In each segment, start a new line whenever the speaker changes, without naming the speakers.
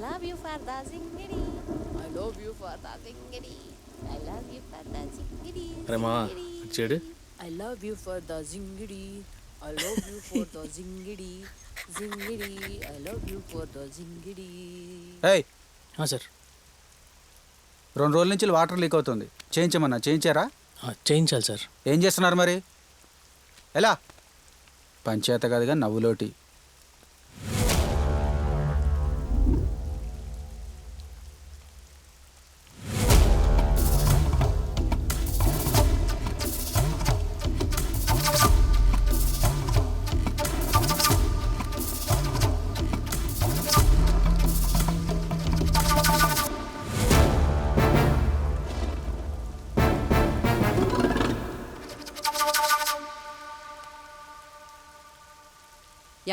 love you for the zingiri. I love you for the zingiri. I love you for the zingiri.
అరే మా చెడు
I love you for the zingiri. I love you for the zingiri. Zingiri. I love you for the zingiri.
ఏయ్
sir
2 రోజుల నుంచి water leak అవుతుంది. చేయించారా?
చేయించాలి sir.
ఏం చేస్తున్నారు మరి? ఎలా పంచాయత గదిగా నవ్వులోటి.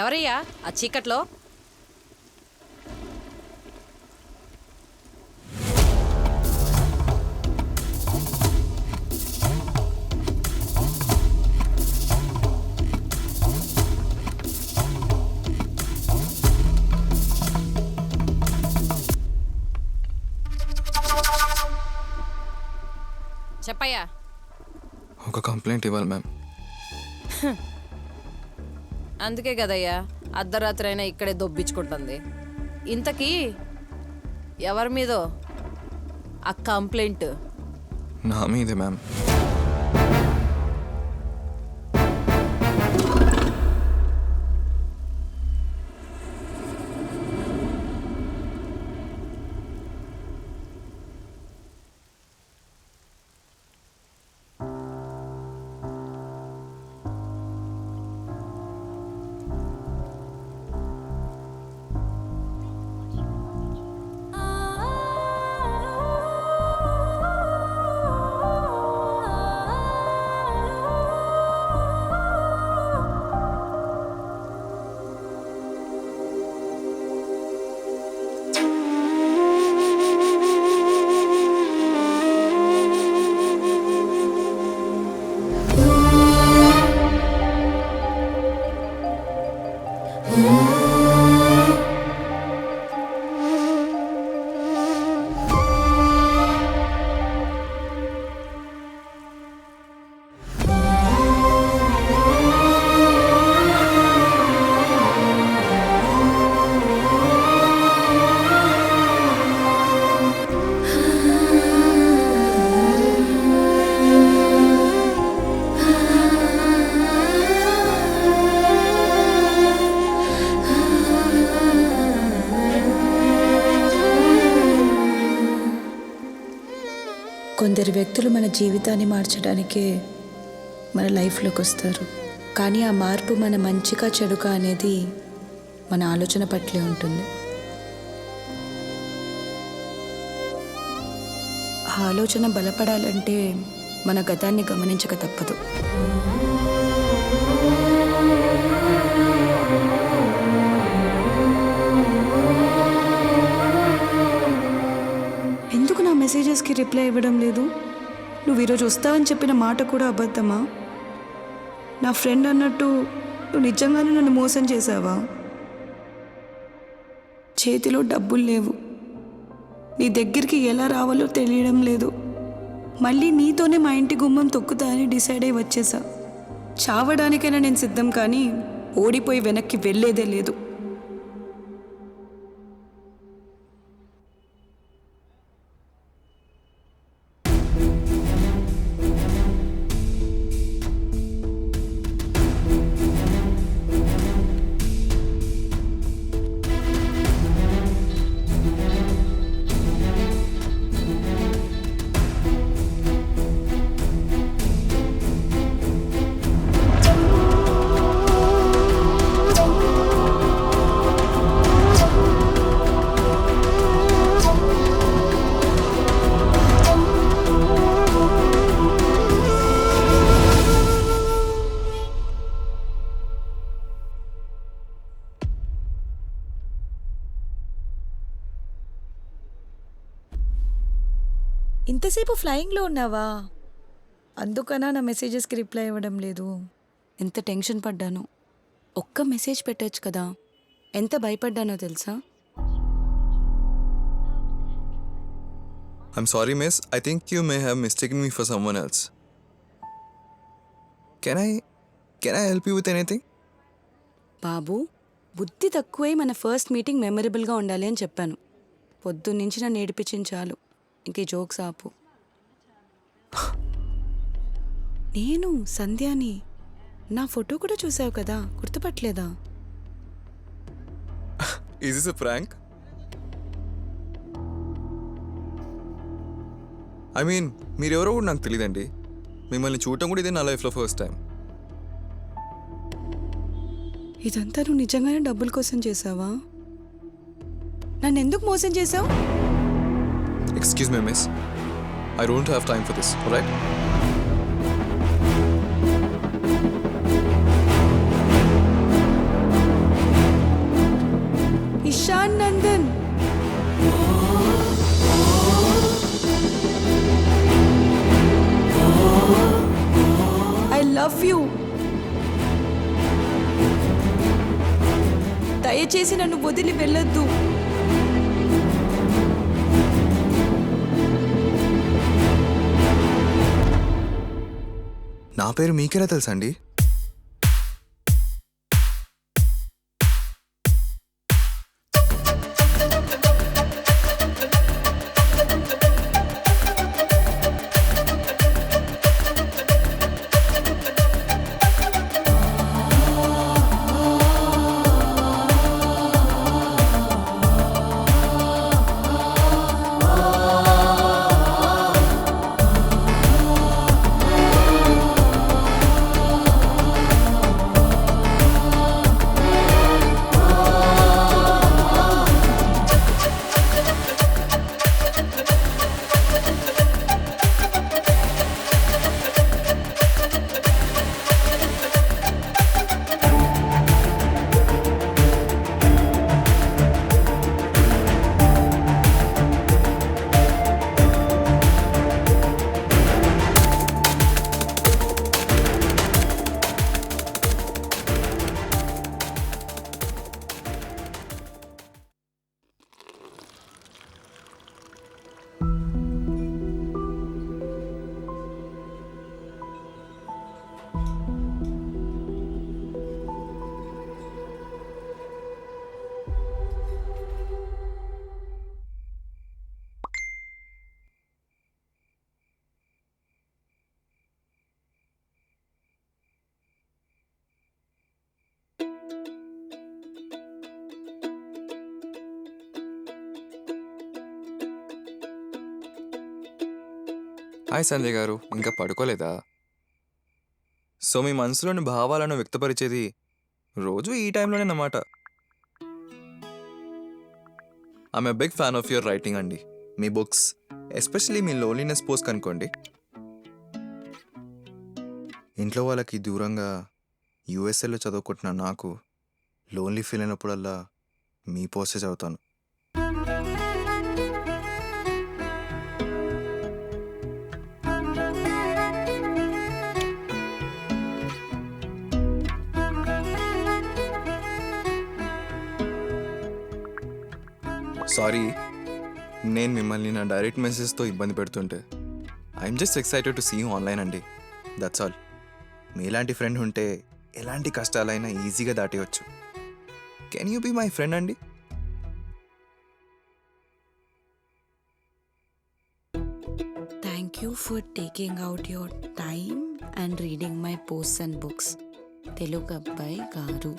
ఎవరయ్యా ఆ చీకట్లో? చెప్పయ్యా.
ఒక కంప్లైంట్ ఇవ్వాలి మ్యామ్.
అందుకే కదయ్యా అర్ధరాత్రి అయినా ఇక్కడే దొబ్బించుకుంటుంది. ఇంతకీ ఎవరి మీదో ఆ కంప్లైంట్?
నా మీదే మ్యామ్.
కొందరు వ్యక్తులు మన జీవితాన్ని మార్చడానికే మన లైఫ్లోకి వస్తారు. కానీ ఆ మార్పు మన మంచిగా చెడుగా అనేది మన ఆలోచన పట్లే ఉంటుంది. ఆ ఆలోచన బలపడాలంటే మన గతాన్ని గమనించక తప్పదు. ఎందుకు నా మెసేజెస్కి రిప్లై ఇవ్వడం లేదు? నువ్వు ఈరోజు వస్తావని చెప్పిన మాట కూడా అబద్ధమా? నా ఫ్రెండ్ అన్నట్టు నువ్వు నిజంగానే నన్ను మోసం చేశావా? చేతిలో డబ్బులు లేవు, నీ దగ్గరికి ఎలా రావాలో తెలియడం లేదు. మళ్ళీ నీతోనే మా ఇంటి గుమ్మం తొక్కుతా అని డిసైడ్ అయ్యి వచ్చేసా. చావడానికైనా నేను సిద్ధం, కానీ ఓడిపోయి వెనక్కి వెళ్ళేదే లేదు. ఇంతసేపు ఫ్లయింగ్లో ఉన్నావా? అందుకనా నా మెసేజెస్కి రిప్లై ఇవ్వడం లేదు? ఎంత టెన్షన్ పడ్డాను. ఒక్క మెసేజ్ పెట్టచ్చు కదా. ఎంత భయపడ్డానో తెలుసా?
I'm sorry, miss. I think you may have mistaken me for someone else. Can I help you with anything?
బాబు బుద్ధి తక్కువై మన ఫస్ట్ మీటింగ్ మెమరబుల్గా ఉండాలి అని చెప్పాను. పొద్దున్నుంచి నన్ను ఏడిపించింది చాలు. ఇంక ఈ జోక్స్ ఆపు. నేను సంధ్యాని. నా ఫోటో కూడా చూసావు కదా, గుర్తుపట్టలేదా?
Is this a prank? I mean, మీరెవరో కూడా నాకు తెలియదండి. మిమ్మల్ని చూడటం కూడా ఇదే నా లైఫ్లో ఫస్ట్ టైం.
ఇదంతా నువ్వు నిజంగానే డబ్బుల కోసం చేసావా? నన్ను ఎందుకు మోసం చేసావు?
Excuse me, miss. I don't have time for this, alright?
Ishan Nandan, I love you. దయచేసి నన్ను వదిలి వెళ్ళొద్దు.
నా పేరు మీకెలా తెలుసండి? హాయ్ సంజయ్ గారు, ఇంకా పడుకోలేదా? సో మీ మనసులోని భావాలను వ్యక్తపరిచేది రోజు ఈ టైంలోనే అన్నమాట. I'm a big fan of your writing అండి. మీ బుక్స్, ఎస్పెషలీ మీ లోన్లీనెస్ పోస్ట్ కనుకోండి. ఇంట్లో వాళ్ళకి దూరంగా యూఎస్ఏలో చదువుకుంటున్న నాకు లోన్లీ ఫీల్ అయినప్పుడల్లా మీ పోస్టే చదువుతాను. సారీ, నేను మిమ్మల్ని నా డైరెక్ట్ మెసేజ్తో ఇబ్బంది పెడుతుంటే. I'm just excited to see you online అండి, దట్స్ ఆల్. మీలాంటి ఫ్రెండ్ ఉంటే ఎలాంటి కష్టాలైనా ఈజీగా దాటేయచ్చు. Can you be my friend అండి?
Thank you for taking out your time and reading my posts and books. Telugu అబ్బాయి గారు.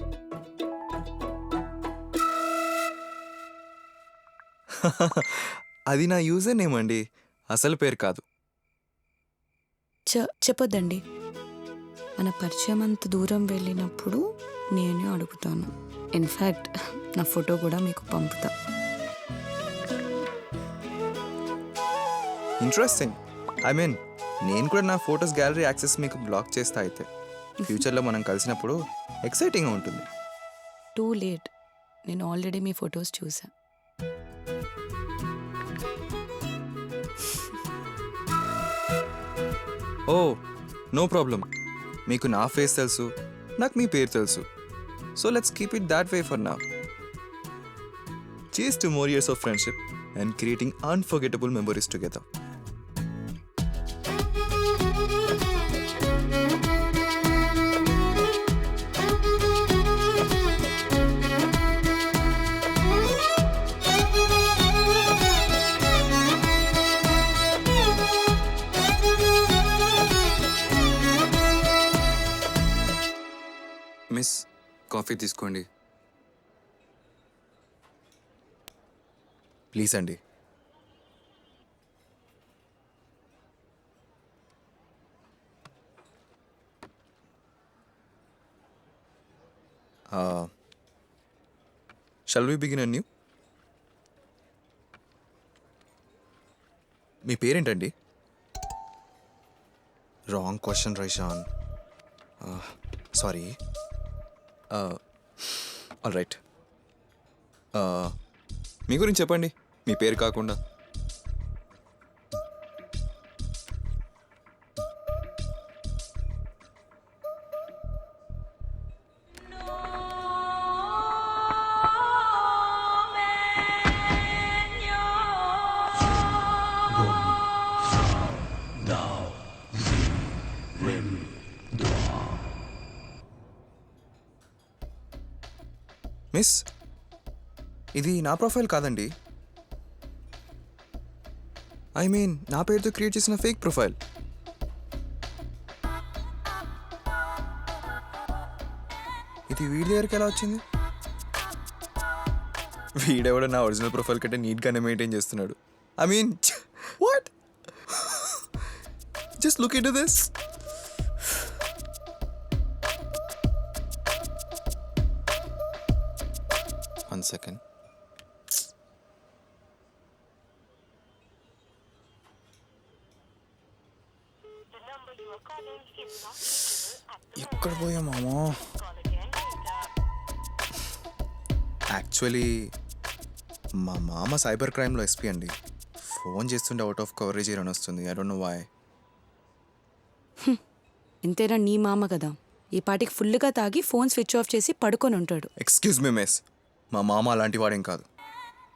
అది నా యూజర్ నేమ్ అండి, అసలు పేరు కాదు.
చెప్పొద్దండి. మన పరిచయం అంత దూరం వెళ్ళినప్పుడు నేనే అడుగుతాను. ఇన్ఫ్యాక్ట్ నా ఫోటో కూడా మీకు పంపుతా.
ఇంట్రెస్టింగ్. ఐ మీన్, నేను కూడా నా ఫొటోస్ గ్యాలరీ యాక్సెస్ మీకు బ్లాక్ చేస్తా. అయితే ఫ్యూచర్లో మనం కలిసినప్పుడు ఎక్సైటింగ్గా ఉంటుంది.
టూ లేట్, నేను ఆల్రెడీ మీ ఫొటోస్ చూసా.
Oh no problem. మీకు నా ఫేస్ తెలుసు, నాకు మీ పేరు తెలుసు. So let's keep it that way for now. Cheers to more years of friendship and creating unforgettable memories together. Miss coffee తీసుకోండి ప్లీజ్ అండి. Shall we begin anew? మీ పేరేంటండి? Wrong question Raishan. Sorry. All right. మీ గురించి చెప్పండి, మీ పేరు కాకుండా. Miss, ఇది నా ప్రొఫైల్ కాదండి. ఐ మీన్ నా పేరుతో క్రియేట్ చేసిన ఫేక్ ప్రొఫైల్. ఇది వీడి దగ్గరికి ఎలా వచ్చింది? వీడెవడో నా ఒరిజినల్ ప్రొఫైల్ కంటే నీట్గానే మెయింటైన్ చేస్తున్నాడు. I mean what? Just look in to this. One second. ఎక్కడ పోయా మామా? యాక్చువల్లీ మా మామ సైబర్ క్రైమ్లో ఎస్పీ అండి. ఫోన్ చేస్తుంటే అవుట్ ఆఫ్ కవరేజ్ అని వస్తుంది. I don't know why.
ఇంతేనా నీ మామ కదా, ఈ పాటికి ఫుల్గా తాగి ఫోన్ స్విచ్ ఆఫ్ చేసి పడుకొని ఉంటాడు.
ఎక్స్క్యూజ్ మీ మిస్, మా మామ అలాంటి వాడేం కాదు.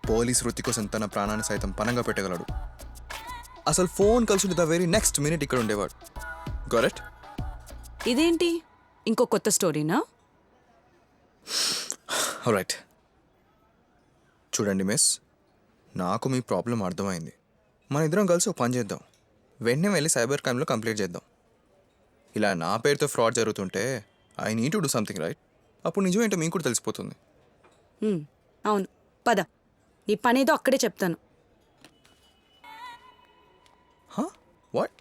పోలీస్ వృత్తి కోసం తన ప్రాణాన్ని సైతం పనంగా పెట్టగలడు. అసలు ఫోన్ కలిసి ద వెరీ నెక్స్ట్ మినిట్ ఇక్కడ ఉండేవాడు. గరెక్ట్?
ఇదేంటి ఇంకో కొత్త స్టోరీనా?
రైట్. చూడండి మిస్, నాకు మీ ప్రాబ్లం అర్థమైంది. మన ఇద్దరం కలిసి ఒక పని చేద్దాం. వెంటనే వెళ్ళి సైబర్ క్రైమ్లో కంప్లైంట్ చేద్దాం. ఇలా నా పేరుతో ఫ్రాడ్ జరుగుతుంటే I need to do something right. అప్పుడు నిజం ఏంటో మీకు కూడా తెలిసిపోతుంది.
అవును, పద, నీ పనేదో అక్కడే చెప్తాను.
వాట్?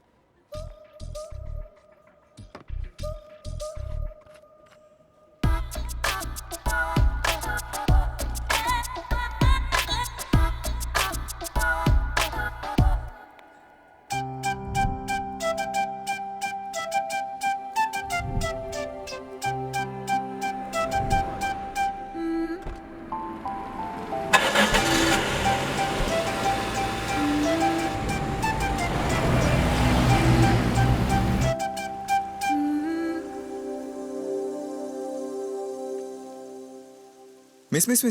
మిస్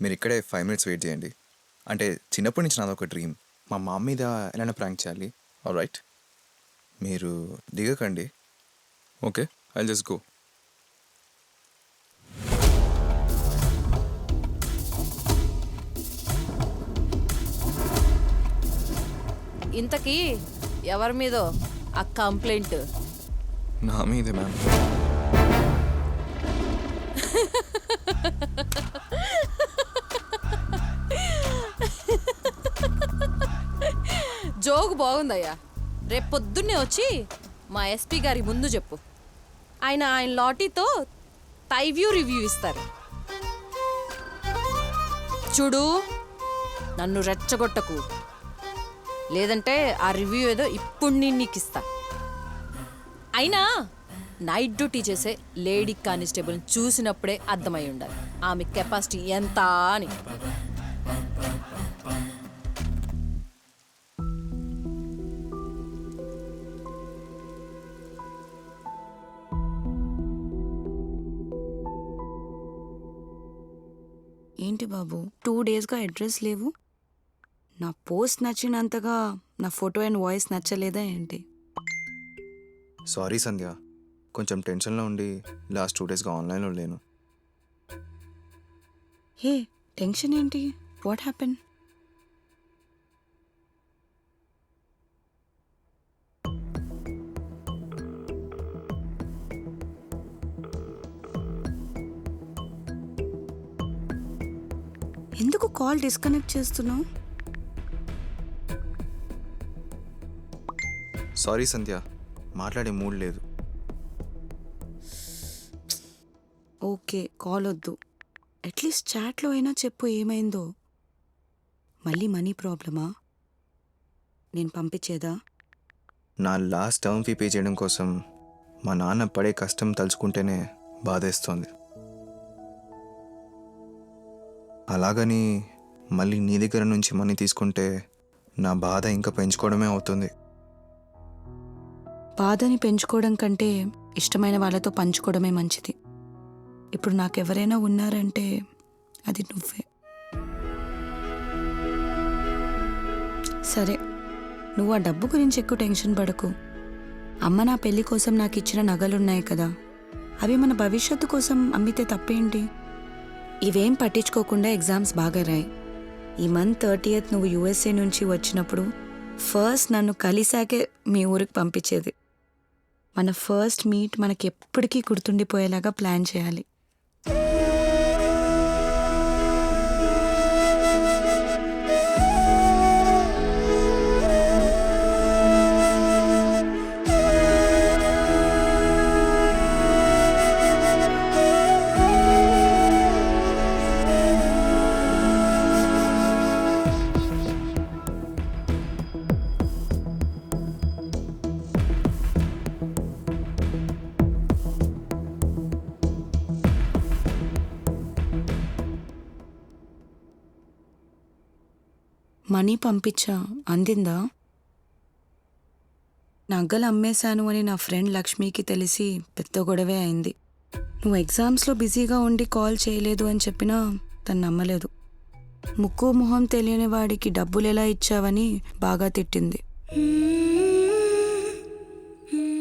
మీరు ఇక్కడే 5 minutes వెయిట్ చేయండి. అంటే చిన్నప్పటి నుంచి నాదొక డ్రీమ్, మా మామ మీద ఎలానో ప్రాంక్ చేయాలి. ఆల్ రైట్, మీరు దిగకండి. Okay, I just go.
ఇంతకీ ఎవరి మీదో ఆ కంప్లైంట్?
నా మీదే మ్యామ్.
జోక్ బాగుందయ్యా. రేపు పొద్దున్నే వచ్చి మా ఎస్పీ గారి ముందు చెప్పు. ఆయన లాటీతో థైవ్యూ రివ్యూ ఇస్తారు. చూడు, నన్ను రెచ్చగొట్టకు, లేదంటే ఆ రివ్యూ ఏదో ఇప్పుడు నేను నీకు ఇస్తా. అయినా నైట్ డ్యూటీ చేసే లేడీ కానిస్టేబుల్ చూసినప్పుడే అర్థమై ఉండాలి ఆమె కెపాసిటీ ఎంత అని.
ఏంటి బాబు 2 daysగా అడ్రస్ లేవు? నా పోస్ట్ నచ్చినంతగా నా ఫోటో అండ్ వాయిస్ నచ్చలేదా ఏంటి?
సారీ సంధ్య, కొంచెం టెన్షన్లో ఉండి లాస్ట్ 2 డేస్గా ఆన్లైన్లో లేను.
హే, టెన్షన్ ఏంటి? What happen? ఎందుకు కాల్ డిస్కనెక్ట్ చేస్తున్నావు?
సారీ సంధ్య, మాట్లాడే మూడ్ లేదు.
ఓకే, కాల్ వద్దు. అట్లీస్ట్ చాట్లో అయినా చెప్పు ఏమైందో. మళ్ళీ మనీ ప్రాబ్లమా? నేను పంపించేదా?
నా లాస్ట్ టర్మ్ ఫీ పే చేయడం కోసం మా నాన్న పడే కష్టం తలుచుకుంటేనే బాధేస్తోంది. అలాగని మళ్ళీ నీ దగ్గర నుంచి మనీ తీసుకుంటే నా బాధ ఇంకా పెంచుకోవడమే అవుతుంది.
బాధని పెంచుకోవడం కంటే ఇష్టమైన వాళ్ళతో పంచుకోవడమే మంచిది. ఇప్పుడు నాకెవరైనా ఉన్నారంటే అది నువ్వే. సరే, నువ్వు ఆ డబ్బు గురించి ఎక్కువ టెన్షన్ పడకు. అమ్మ నా పెళ్లి కోసం నాకు ఇచ్చిన నగలున్నాయి కదా, అవి మన భవిష్యత్తు కోసం అమ్మితే తప్పేంటి? ఇవేం పట్టించుకోకుండా ఎగ్జామ్స్ బాగా రాయి. ఈ మంత్ 30th నువ్వు USA నుంచి వచ్చినప్పుడు ఫస్ట్ నన్ను కలిసాకే మీ ఊరికి పంపించేది. మన ఫస్ట్ మీట్ మనకి ఎప్పటికీ గుర్తుండిపోయేలాగా ప్లాన్ చేయాలి. మనీ పంపించా, అందిందా? నగ్గలు అమ్మేశాను అని నా ఫ్రెండ్ లక్ష్మికి తెలిసి పెద్ద గొడవే అయింది. నువ్వు ఎగ్జామ్స్లో బిజీగా ఉండి కాల్ చేయలేదు అని చెప్పినా తను నమ్మలేదు. ముక్కు మొహం తెలియని వాడికి డబ్బులు ఎలా ఇచ్చావని బాగా తిట్టింది.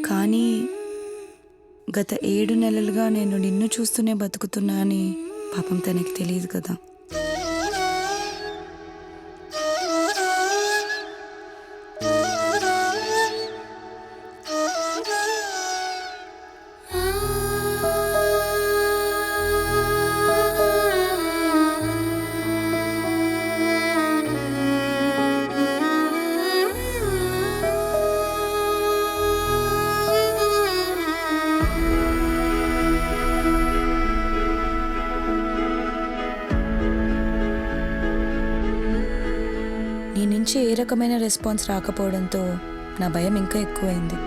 కానీ గత 7 నెలలుగా నేను నిన్ను చూస్తూనే బతుకుతున్నా అని పాపం తనకి తెలియదు కదా. నీ నుంచి ఏ రకమైన రెస్పాన్స్ రాకపోవడంతో నా భయం ఇంకా ఎక్కువైంది.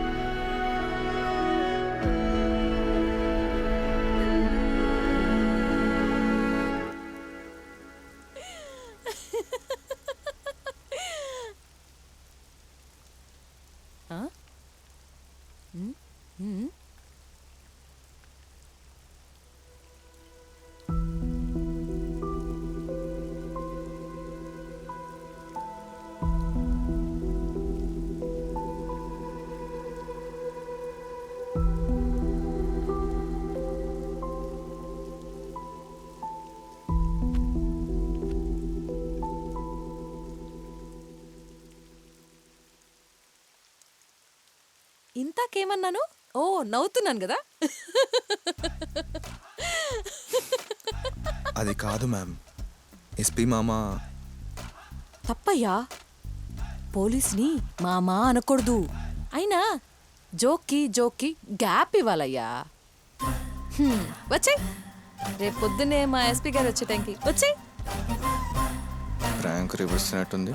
ఇంతాకేమన్నాను? ఓ, నవ్వుతున్నాను కదా.
అది కాదు మ్యామ్, ఎస్పీ మామ.
తప్పయ్యా, పోలీస్ని మామా అనకూడదు. అయినా జోక్కి గ్యాప్ ఇవ్వాలయ్యా. వచ్చాయి, రేపు పొద్దున్నే మా ఎస్పీ గారు వచ్చే టైంకి వచ్చాయి.
ర్యాంక్ రివర్స్ అయినట్టుంది.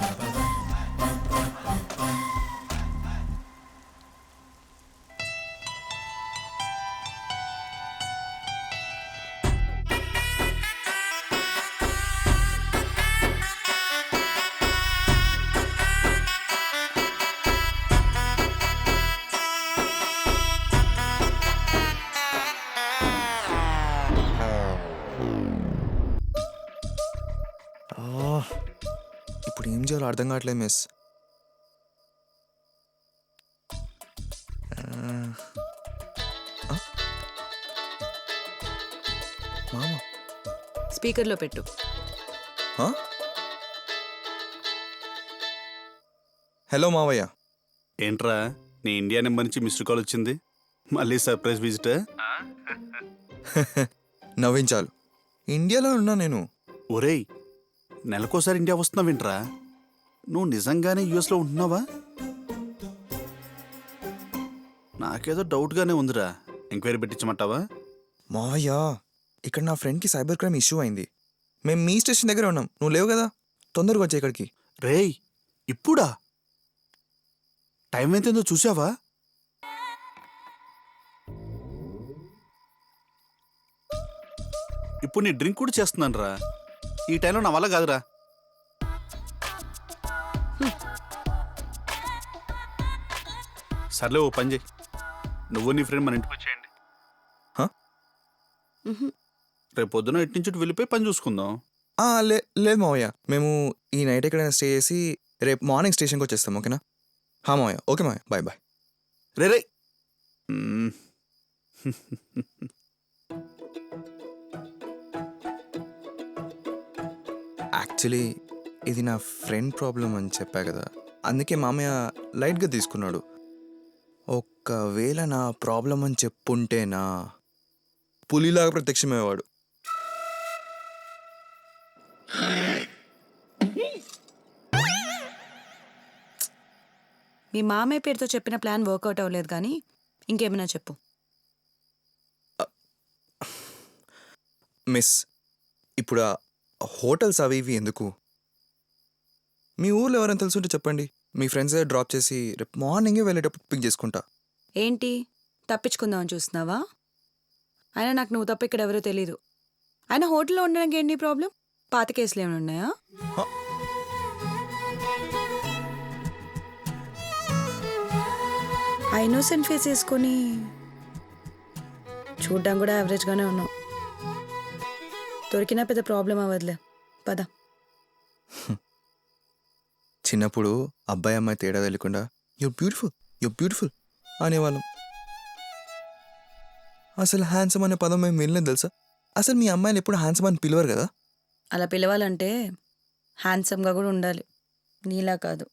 ఇప్పుడు ఏం చేయాలో అర్థం కావట్లేదు మిస్. మామ
స్పీకర్లో పెట్టు.
హలో మావయ్య.
ఏంట్రా నీ ఇండియా నెంబర్ నుంచి మిస్డ్ కాల్ వచ్చింది? మళ్ళీ సర్ప్రైజ్ విజిట్?
నవ్వించాలు. ఇండియాలో ఉన్నా నేను.
ఒరేయ్, నెలకోసారి ఇండియా వస్తున్నావేంట్రా? నువ్వు నిజంగానే యూఎస్లో ఉంటున్నావా? నాకేదో డౌట్గానే ఉందిరా. ఎంక్వైరీ పెట్టించమంటావా?
మావయ్య, ఇక్కడ నా ఫ్రెండ్కి సైబర్ క్రైమ్ ఇష్యూ అయింది. మేము మీ స్టేషన్ దగ్గర ఉన్నాం. నువ్వు లేవు కదా, తొందరగా వచ్చే ఇక్కడికి.
రేయ్, ఇప్పుడా? టైం ఎంతేందో చూసావా? ఇప్పుడు నీ డ్రింక్ కూడా చేస్తున్నాను రా. ఈ టైంలో నా వల్ల కాదురా. సర్లే, ఓ పని చేయి. నువ్వు నీ ఫ్రెండ్ మన ఇంటికి వచ్చేయండి.
హ?
రేపు పొద్దున ఇటు నుంచి ఇటు వెళ్ళిపోయి పని చూసుకుందాం.
లేదు మావయ్య, మేము ఈ నైట్ ఎక్కడైనా స్టే చేసి రేపు మార్నింగ్ స్టేషన్కి వచ్చేస్తాం. ఓకేనా? మావయ్య. ఓకే మావయ్య, బాయ్ బాయ్.
రే
యాక్చువల్లీ ఇది నా ఫ్రెండ్ ప్రాబ్లం అని చెప్పా కదా, అందుకే మామయ్య లైట్గా తీసుకున్నాడు. ఒక్కవేళ నా ప్రాబ్లం అని చెప్పుంటేనా పులిలాగా ప్రత్యక్షమయ్యేవాడు.
మీ మామయ్య పేరుతో చెప్పిన ప్లాన్ వర్కౌట్ అవ్వలేదు కానీ ఇంకేమైనా చెప్పు.
మిస్, ఇప్పుడు ఆ హోటల్స్ అవి ఇవి ఎందుకు? మీ ఊర్లో ఎవరైనా తెలుసుంటే చెప్పండి. మీ ఫ్రెండ్స్ డ్రాప్ చేసి రేపు మార్నింగే వెళ్ళేటప్పుడు పిక్ చేసుకుంటా.
ఏంటి తప్పించుకుందామని చూస్తున్నావా? అయినా నాకు నువ్వు తప్ప ఇక్కడ ఎవరో తెలీదు. అయినా హోటల్లో ఉండడానికి ఏంటి ప్రాబ్లం? పాత కేసులు ఏమైనా ఉన్నాయా? ఆ ఇన్నోసెంట్ ఫేస్ వేసుకొని చూడ్డం కూడా యావరేజ్గానే ఉన్నావు. దొరికినా పెద్ద ప్రాబ్లం అవ్వదులే, పద.
చిన్నప్పుడు అబ్బాయి అమ్మాయి తేడా తెలియకుండా యూ బ్యూటిఫుల్ అనేవాళ్ళం. అసలు హ్యాండ్సమ్ అనే పదం మేము వినలేదు తెలుసా? అసలు మీ అమ్మాయిని ఎప్పుడు హ్యాండ్సమ్ అని పిలవరు కదా?
అలా పిలవాలంటే హ్యాండ్సమ్గా కూడా ఉండాలి, నీలా కాదు.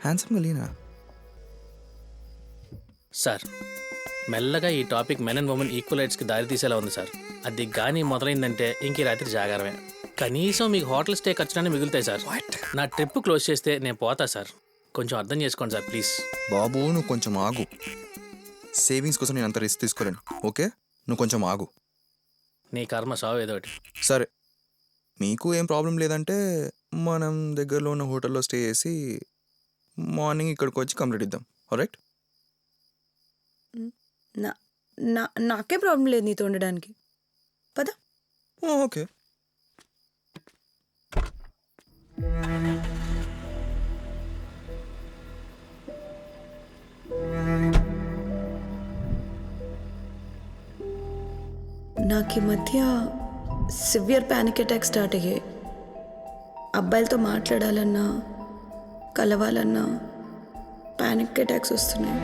హ్యాండ్సమ్గా లేనా?
సార్, మెల్లగా ఈ topic men and women equal రైట్స్కి దారి తీసేలా ఉంది సార్. అది కానీ మొదలైందంటే ఇంక ఈ రాత్రి జాగారమే. కనీసం మీకు హోటల్ స్టే ఖర్చులన్నీ మిగులుతాయి సార్. నా ట్రిప్ క్లోజ్ చేస్తే నేను పోతా సార్. కొంచెం అర్థం చేసుకోండి సార్ ప్లీజ్.
బాబు, నువ్వు కొంచెం ఆగు. సేవింగ్స్ కోసం నేను అంత రిస్క్ తీసుకోలేను. ఓకే, నువ్వు కొంచెం ఆగు.
నీ కర్మ సావు ఏదో ఒకటి.
సరే, మీకు ఏం ప్రాబ్లం లేదంటే మనం దగ్గరలో ఉన్న హోటల్లో స్టే చేసి మార్నింగ్ ఇక్కడికి వచ్చి కంప్లీట్ ఇద్దాం. ఆల్రైట్?
నాకే ప్రాబ్లం లేదు నీతో ఉండడానికి, పద.
ఓకే.
నాకు ఈ మధ్య సివియర్ ప్యానిక్ అటాక్ స్టార్ట్ అయ్యాయి. అబ్బాయిలతో మాట్లాడాలన్నా కలవాలన్నా ప్యానిక్ అటాక్స్ వస్తున్నాయి.